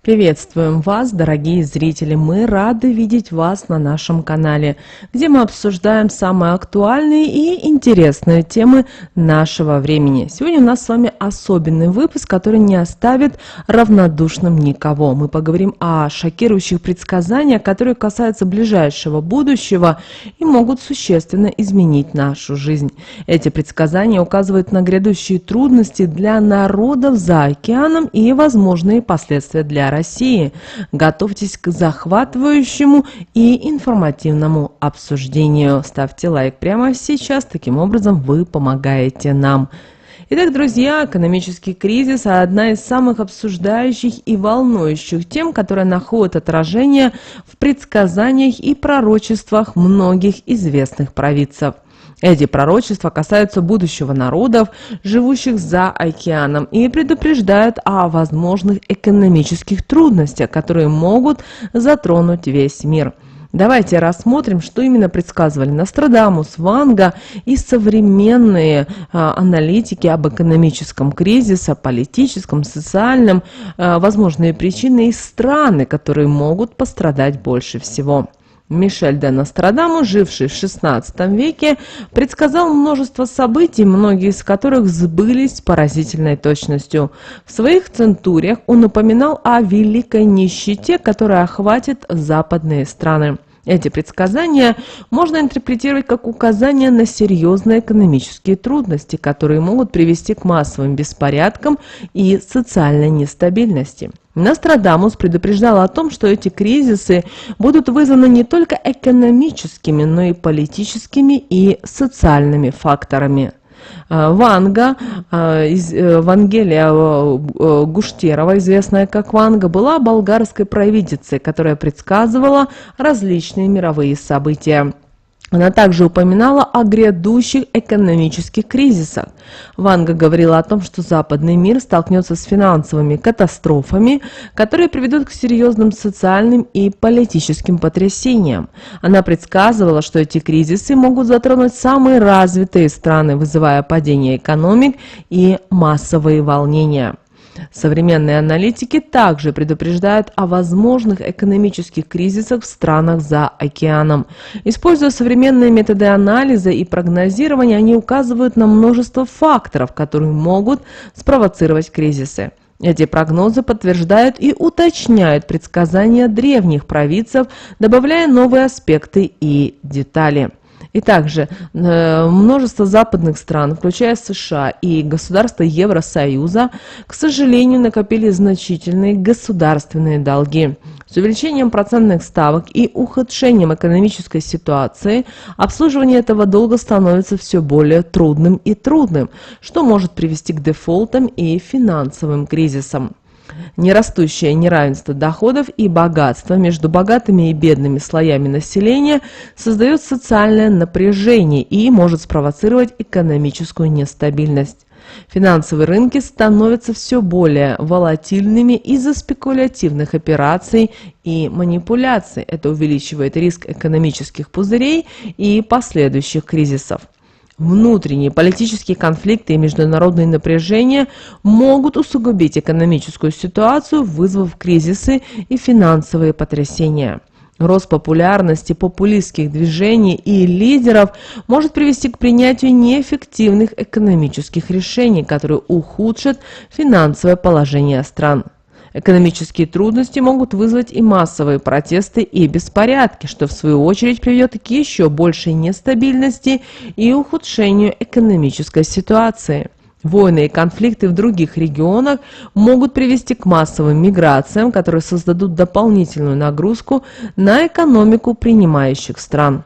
Приветствуем вас, дорогие зрители! Мы рады видеть вас на нашем канале, где мы обсуждаем самые актуальные и интересные темы нашего времени. Сегодня у нас с вами особенный выпуск, который не оставит равнодушным никого. Мы поговорим о шокирующих предсказаниях, которые касаются ближайшего будущего и могут существенно изменить нашу жизнь. Эти предсказания указывают на грядущие трудности для народов за океаном и возможные последствия для России. Готовьтесь к захватывающему и информативному обсуждению. Ставьте лайк прямо сейчас, таким образом вы помогаете нам. Итак, друзья, экономический кризис – одна из самых обсуждающих и волнующих тем, которая находит отражение в предсказаниях и пророчествах многих известных провидцев. Эти пророчества касаются будущего народов, живущих за океаном, и предупреждают о возможных экономических трудностях, которые могут затронуть весь мир. Давайте рассмотрим, что именно предсказывали Нострадамус, Ванга и современные аналитики об экономическом кризисе, политическом, социальном, возможные причины и страны, которые могут пострадать больше всего. Мишель де Нострадамус, живший в XVI веке, предсказал множество событий, многие из которых сбылись с поразительной точностью. В своих центуриях он упоминал о великой нищете, которая охватит западные страны. Эти предсказания можно интерпретировать как указание на серьезные экономические трудности, которые могут привести к массовым беспорядкам и социальной нестабильности. Нострадамус предупреждал о том, что эти кризисы будут вызваны не только экономическими, но и политическими и социальными факторами. Ванга из Вангелия Гуштерова, известная как Ванга, была болгарской провидицей, которая предсказывала различные мировые события. Она также упоминала о грядущих экономических кризисах. Ванга говорила о том, что западный мир столкнется с финансовыми катастрофами, которые приведут к серьезным социальным и политическим потрясениям. Она предсказывала, что эти кризисы могут затронуть самые развитые страны, вызывая падение экономик и массовые волнения. Современные аналитики также предупреждают о возможных экономических кризисах в странах за океаном. Используя современные методы анализа и прогнозирования, они указывают на множество факторов, которые могут спровоцировать кризисы. Эти прогнозы подтверждают и уточняют предсказания древних провидцев, добавляя новые аспекты и детали. И также множество западных стран, включая США и государства Евросоюза, к сожалению, накопили значительные государственные долги. С увеличением процентных ставок и ухудшением экономической ситуации обслуживание этого долга становится все более трудным и трудным, что может привести к дефолтам и финансовым кризисам. Нерастущее неравенство доходов и богатства между богатыми и бедными слоями населения создает социальное напряжение и может спровоцировать экономическую нестабильность. Финансовые рынки становятся все более волатильными из-за спекулятивных операций и манипуляций. Это увеличивает риск экономических пузырей и последующих кризисов. Внутренние политические конфликты и международные напряжения могут усугубить экономическую ситуацию, вызвав кризисы и финансовые потрясения. Рост популярности популистских движений и лидеров может привести к принятию неэффективных экономических решений, которые ухудшат финансовое положение стран. Экономические трудности могут вызвать и массовые протесты и беспорядки, что в свою очередь приведет к еще большей нестабильности и ухудшению экономической ситуации. Войны и конфликты в других регионах могут привести к массовым миграциям, которые создадут дополнительную нагрузку на экономику принимающих стран.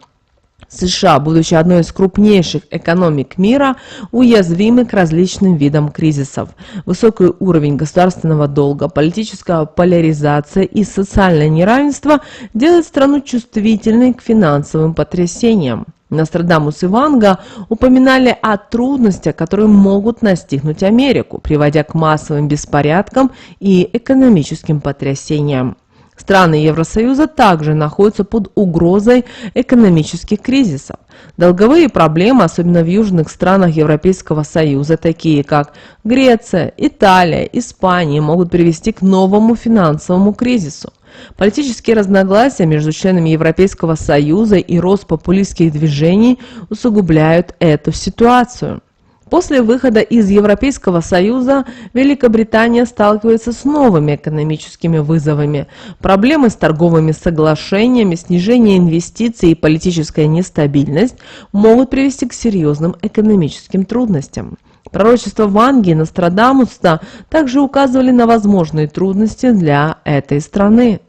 США, будучи одной из крупнейших экономик мира, уязвимы к различным видам кризисов. Высокий уровень государственного долга, политическая поляризация и социальное неравенство делают страну чувствительной к финансовым потрясениям. Нострадамус и Ванга упоминали о трудностях, которые могут настигнуть Америку, приводя к массовым беспорядкам и экономическим потрясениям. Страны Евросоюза также находятся под угрозой экономических кризисов. Долговые проблемы, особенно в южных странах Европейского Союза, такие как Греция, Италия, Испания, могут привести к новому финансовому кризису. Политические разногласия между членами Европейского Союза и рост популистских движений усугубляют эту ситуацию. После выхода из Европейского Союза Великобритания сталкивается с новыми экономическими вызовами. Проблемы с торговыми соглашениями, снижение инвестиций и политическая нестабильность могут привести к серьезным экономическим трудностям. Пророчества Ванги и Нострадамуса также указывали на возможные трудности для этой страны.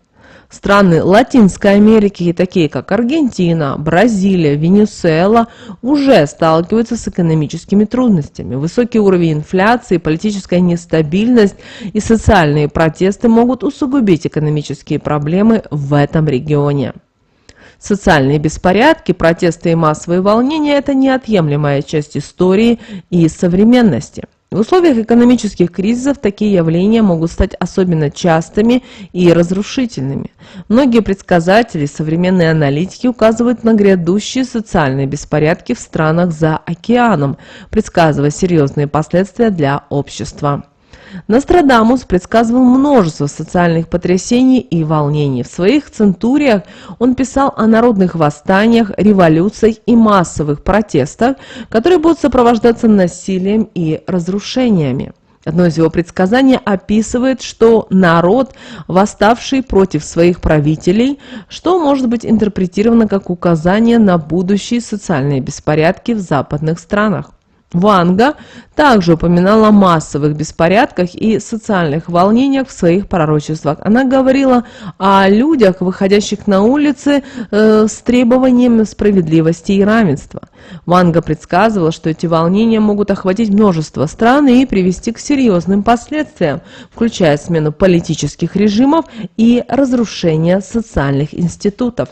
Страны Латинской Америки, такие как Аргентина, Бразилия, Венесуэла, уже сталкиваются с экономическими трудностями. Высокий уровень инфляции, политическая нестабильность и социальные протесты могут усугубить экономические проблемы в этом регионе. Социальные беспорядки, протесты и массовые волнения – это неотъемлемая часть истории и современности. В условиях экономических кризисов такие явления могут стать особенно частыми и разрушительными. Многие предсказатели, современные аналитики указывают на грядущие социальные беспорядки в странах за океаном, предсказывая серьезные последствия для общества. Нострадамус предсказывал множество социальных потрясений и волнений. В своих центуриях он писал о народных восстаниях, революциях и массовых протестах, которые будут сопровождаться насилием и разрушениями. Одно из его предсказаний описывает, что народ, восставший против своих правителей, что может быть интерпретировано как указание на будущие социальные беспорядки в западных странах. Ванга также упоминала о массовых беспорядках и социальных волнениях в своих пророчествах. Она говорила о людях, выходящих на улицы с требованием справедливости и равенства. Ванга предсказывала, что эти волнения могут охватить множество стран и привести к серьезным последствиям, включая смену политических режимов и разрушение социальных институтов.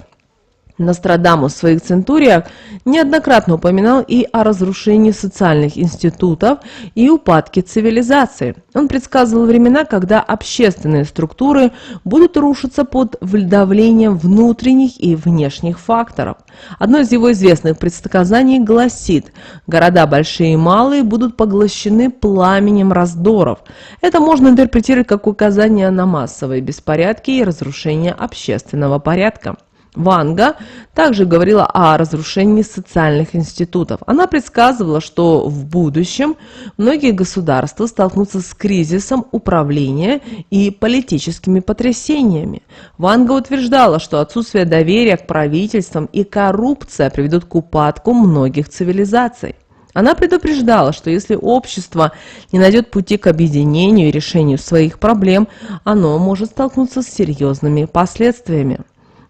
Нострадамус в своих центуриях неоднократно упоминал и о разрушении социальных институтов и упадке цивилизации. Он предсказывал времена, когда общественные структуры будут рушиться под давлением внутренних и внешних факторов. Одно из его известных предсказаний гласит: города большие и малые будут поглощены пламенем раздоров. Это можно интерпретировать как указание на массовые беспорядки и разрушение общественного порядка. Ванга также говорила о разрушении социальных институтов. Она предсказывала, что в будущем многие государства столкнутся с кризисом управления и политическими потрясениями. Ванга утверждала, что отсутствие доверия к правительствам и коррупция приведут к упадку многих цивилизаций. Она предупреждала, что если общество не найдет пути к объединению и решению своих проблем, оно может столкнуться с серьезными последствиями.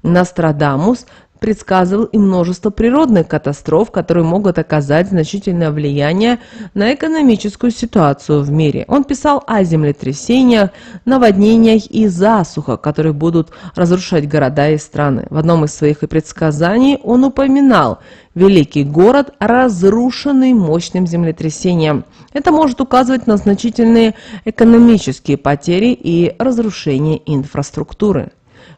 Нострадамус предсказывал и множество природных катастроф, которые могут оказать значительное влияние на экономическую ситуацию в мире. Он писал о землетрясениях, наводнениях и засухах, которые будут разрушать города и страны. В одном из своих предсказаний он упоминал великий город, разрушенный мощным землетрясением. Это может указывать на значительные экономические потери и разрушение инфраструктуры.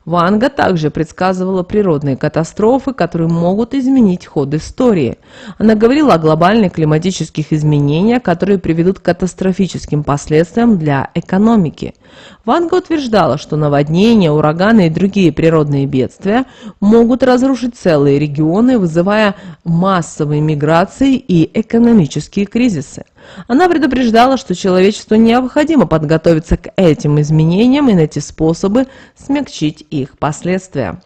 Ванга также предсказывала природные катастрофы, которые могут изменить ход истории. Она говорила о глобальных климатических изменениях, которые приведут к катастрофическим последствиям для экономики. Ванга утверждала, что наводнения, ураганы и другие природные бедствия могут разрушить целые регионы, вызывая массовые миграции и экономические кризисы. Она предупреждала, что человечеству необходимо подготовиться к этим изменениям и найти способы смягчить их последствия.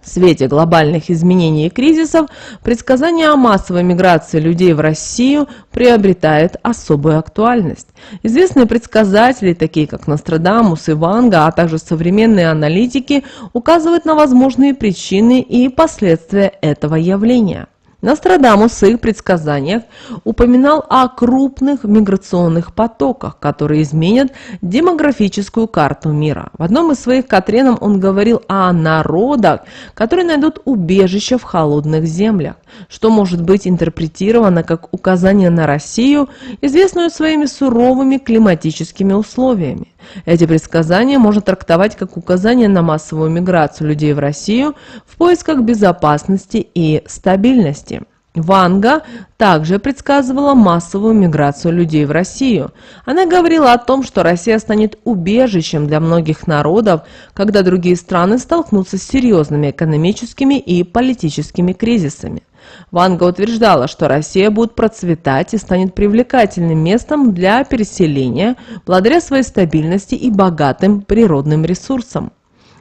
В свете глобальных изменений и кризисов предсказание о массовой миграции людей в Россию приобретает особую актуальность. Известные предсказатели, такие как Нострадамус и Ванга, а также современные аналитики, указывают на возможные причины и последствия этого явления. Нострадамус в своих предсказаниях упоминал о крупных миграционных потоках, которые изменят демографическую карту мира. В одном из своих катренов он говорил о народах, которые найдут убежище в холодных землях. что может быть интерпретировано как указание на Россию, известную своими суровыми климатическими условиями. Эти предсказания можно трактовать как указание на массовую миграцию людей в Россию в поисках безопасности и стабильности. Ванга также предсказывала массовую миграцию людей в Россию. Она говорила о том, что Россия станет убежищем для многих народов, когда другие страны столкнутся с серьезными экономическими и политическими кризисами. Ванга утверждала, что Россия будет процветать и станет привлекательным местом для переселения благодаря своей стабильности и богатым природным ресурсам.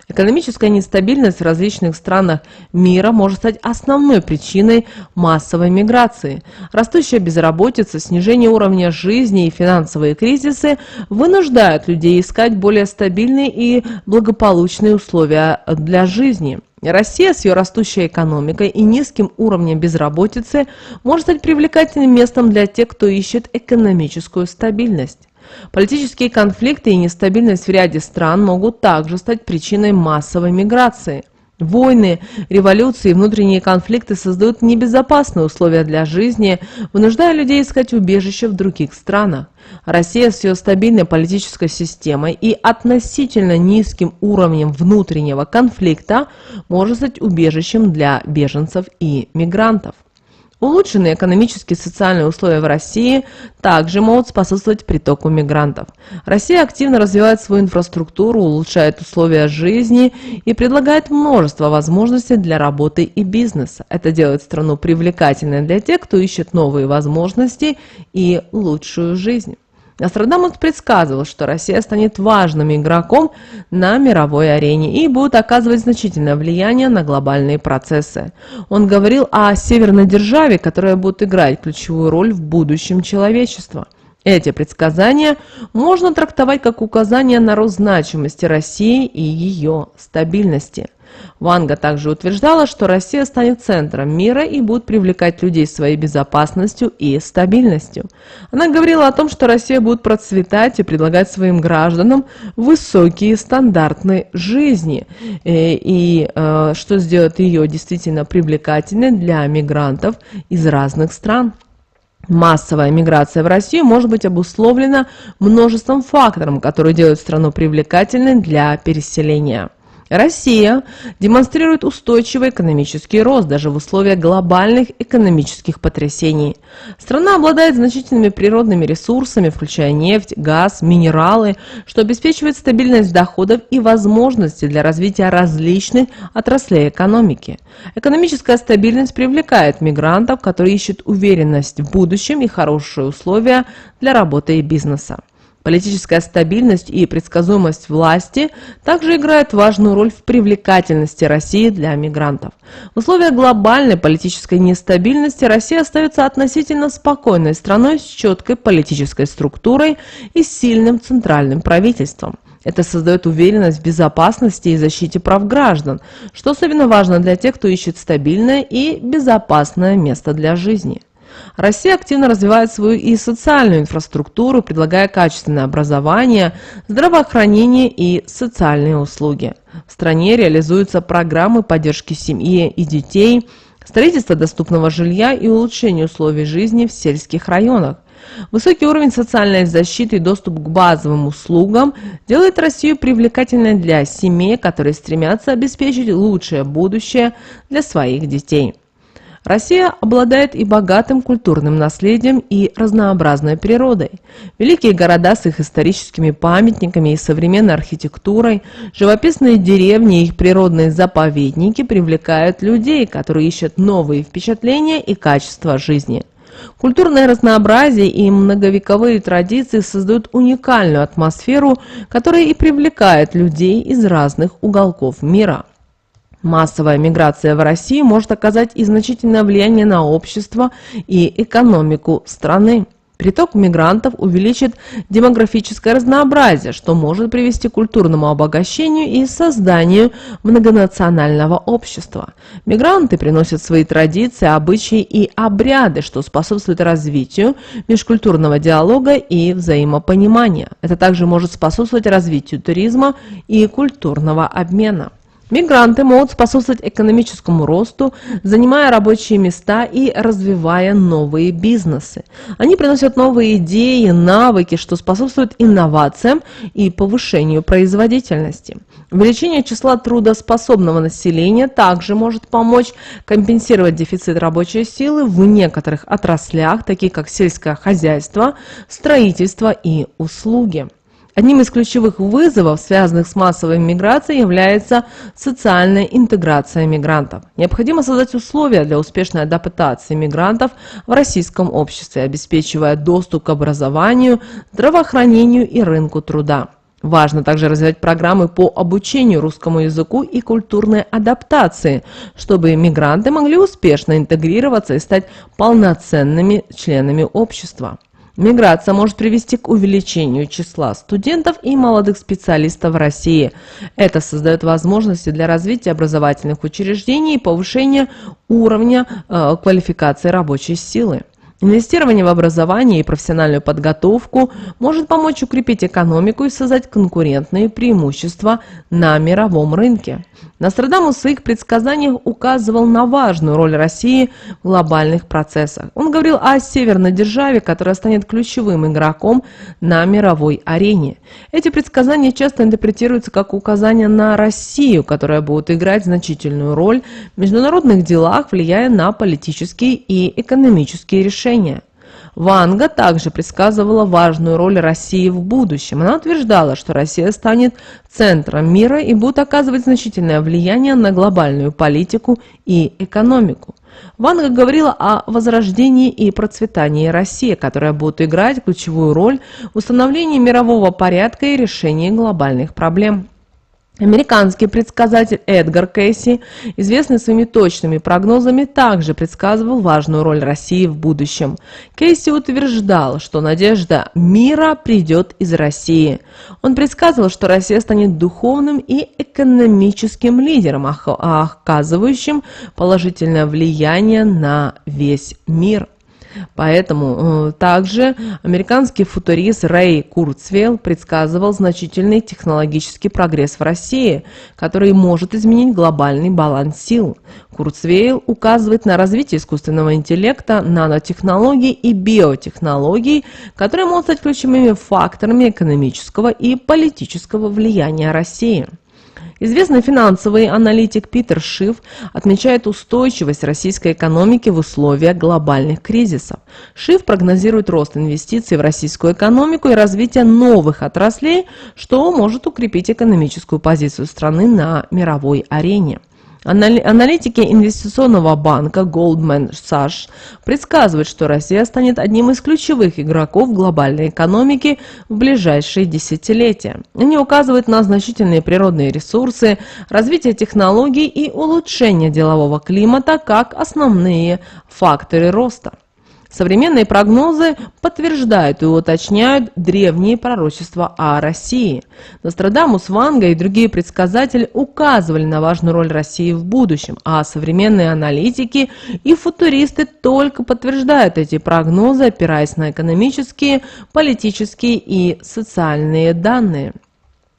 Экономическая нестабильность в различных странах мира может стать основной причиной массовой миграции. Растущая безработица, снижение уровня жизни и финансовые кризисы вынуждают людей искать более стабильные и благополучные условия для жизни. Россия с ее растущей экономикой и низким уровнем безработицы может стать привлекательным местом для тех, кто ищет экономическую стабильность. Политические конфликты и нестабильность в ряде стран могут также стать причиной массовой миграции. Войны, революции и внутренние конфликты создают небезопасные условия для жизни, вынуждая людей искать убежище в других странах. Россия с ее стабильной политической системой и относительно низким уровнем внутреннего конфликта может стать убежищем для беженцев и мигрантов. Улучшенные экономические и социальные условия в России также могут способствовать притоку мигрантов. Россия активно развивает свою инфраструктуру, улучшает условия жизни и предлагает множество возможностей для работы и бизнеса. Это делает страну привлекательной для тех, кто ищет новые возможности и лучшую жизнь. Нострадамус предсказывал, что Россия станет важным игроком на мировой арене и будет оказывать значительное влияние на глобальные процессы. Он говорил о северной державе, которая будет играть ключевую роль в будущем человечества. Эти предсказания можно трактовать как указание на рост значимости России и ее стабильности. Ванга также утверждала, что Россия станет центром мира и будет привлекать людей своей безопасностью и стабильностью. Она говорила о том, что Россия будет процветать и предлагать своим гражданам высокие стандарты жизни, что сделает ее действительно привлекательной для мигрантов из разных стран. Массовая миграция в Россию может быть обусловлена множеством факторов, которые делают страну привлекательной для переселения. Россия демонстрирует устойчивый экономический рост даже в условиях глобальных экономических потрясений. Страна обладает значительными природными ресурсами, включая нефть, газ, минералы, что обеспечивает стабильность доходов и возможности для развития различных отраслей экономики. Экономическая стабильность привлекает мигрантов, которые ищут уверенность в будущем и хорошие условия для работы и бизнеса. Политическая стабильность и предсказуемость власти также играют важную роль в привлекательности России для мигрантов. В условиях глобальной политической нестабильности Россия остается относительно спокойной страной с четкой политической структурой и сильным центральным правительством. Это создает уверенность в безопасности и защите прав граждан, что особенно важно для тех, кто ищет стабильное и безопасное место для жизни. Россия активно развивает свою и социальную инфраструктуру, предлагая качественное образование, здравоохранение и социальные услуги. В стране реализуются программы поддержки семьи и детей, строительство доступного жилья и улучшение условий жизни в сельских районах. Высокий уровень социальной защиты и доступ к базовым услугам делает Россию привлекательной для семей, которые стремятся обеспечить лучшее будущее для своих детей. Россия обладает и богатым культурным наследием, и разнообразной природой. Великие города с их историческими памятниками и современной архитектурой, живописные деревни и их природные заповедники привлекают людей, которые ищут новые впечатления и качество жизни. Культурное разнообразие и многовековые традиции создают уникальную атмосферу, которая и привлекает людей из разных уголков мира. Массовая миграция в России может оказать и значительное влияние на общество и экономику страны. Приток мигрантов увеличит демографическое разнообразие, что может привести к культурному обогащению и созданию многонационального общества. Мигранты приносят свои традиции, обычаи и обряды, что способствует развитию межкультурного диалога и взаимопонимания. Это также может способствовать развитию туризма и культурного обмена. Мигранты могут способствовать экономическому росту, занимая рабочие места и развивая новые бизнесы. Они приносят новые идеи, навыки, что способствует инновациям и повышению производительности. Увеличение числа трудоспособного населения также может помочь компенсировать дефицит рабочей силы в некоторых отраслях, таких как сельское хозяйство, строительство и услуги. Одним из ключевых вызовов, связанных с массовой миграцией, является социальная интеграция мигрантов. Необходимо создать условия для успешной адаптации мигрантов в российском обществе, обеспечивая доступ к образованию, здравоохранению и рынку труда. Важно также развивать программы по обучению русскому языку и культурной адаптации, чтобы мигранты могли успешно интегрироваться и стать полноценными членами общества. Миграция может привести к увеличению числа студентов и молодых специалистов в России. Это создает возможности для развития образовательных учреждений и повышения уровня квалификации рабочей силы. Инвестирование в образование и профессиональную подготовку может помочь укрепить экономику и создать конкурентные преимущества на мировом рынке. Нострадамус в своих предсказаниях указывал на важную роль России в глобальных процессах. Он говорил о северной державе, которая станет ключевым игроком на мировой арене. Эти предсказания часто интерпретируются как указание на Россию, которая будет играть значительную роль в международных делах, влияя на политические и экономические решения. Ванга также предсказывала важную роль России в будущем. Она утверждала, что Россия станет центром мира и будет оказывать значительное влияние на глобальную политику и экономику. Ванга говорила о возрождении и процветании России, которая будет играть ключевую роль в установлении мирового порядка и решении глобальных проблем. Американский предсказатель Эдгар Кейси, известный своими точными прогнозами, также предсказывал важную роль России в будущем. Кейси утверждал, что надежда мира придет из России. Он предсказывал, что Россия станет духовным и экономическим лидером, оказывающим положительное влияние на весь мир. Поэтому также американский футурист Рэй Курцвейл предсказывал значительный технологический прогресс в России, который может изменить глобальный баланс сил. Курцвейл указывает на развитие искусственного интеллекта, нанотехнологий и биотехнологий, которые могут стать ключевыми факторами экономического и политического влияния России. Известный финансовый аналитик Питер Шиф отмечает устойчивость российской экономики в условиях глобальных кризисов. Шиф прогнозирует рост инвестиций в российскую экономику и развитие новых отраслей, что может укрепить экономическую позицию страны на мировой арене. Аналитики инвестиционного банка Goldman Sachs предсказывают, что Россия станет одним из ключевых игроков глобальной экономики в ближайшие десятилетия. Они указывают на значительные природные ресурсы, развитие технологий и улучшение делового климата как основные факторы роста. Современные прогнозы подтверждают и уточняют древние пророчества о России. Нострадамус, Ванга и другие предсказатели указывали на важную роль России в будущем, а современные аналитики и футуристы только подтверждают эти прогнозы, опираясь на экономические, политические и социальные данные.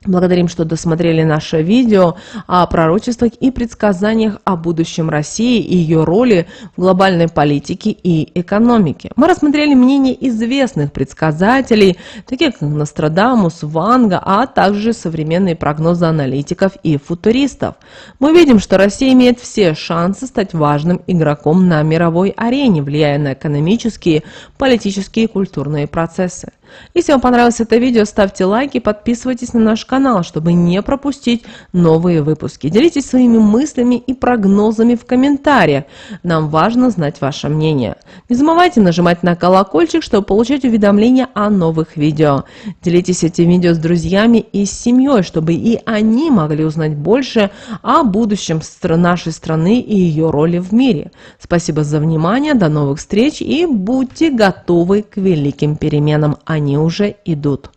Благодарим, что досмотрели наше видео о пророчествах и предсказаниях о будущем России и ее роли в глобальной политике и экономике. Мы рассмотрели мнения известных предсказателей, таких как Нострадамус, Ванга, а также современные прогнозы аналитиков и футуристов. Мы видим, что Россия имеет все шансы стать важным игроком на мировой арене, влияя на экономические, политические и культурные процессы. Если вам понравилось это видео, ставьте лайки и подписывайтесь на наш канал, чтобы не пропустить новые выпуски. Делитесь своими мыслями и прогнозами в комментариях. Нам важно знать ваше мнение. Не забывайте нажимать на колокольчик, чтобы получать уведомления о новых видео. Делитесь этим видео с друзьями и с семьей, чтобы и они могли узнать больше о будущем нашей страны и ее роли в мире. Спасибо за внимание, до новых встреч и будьте готовы к великим переменам. Они уже идут.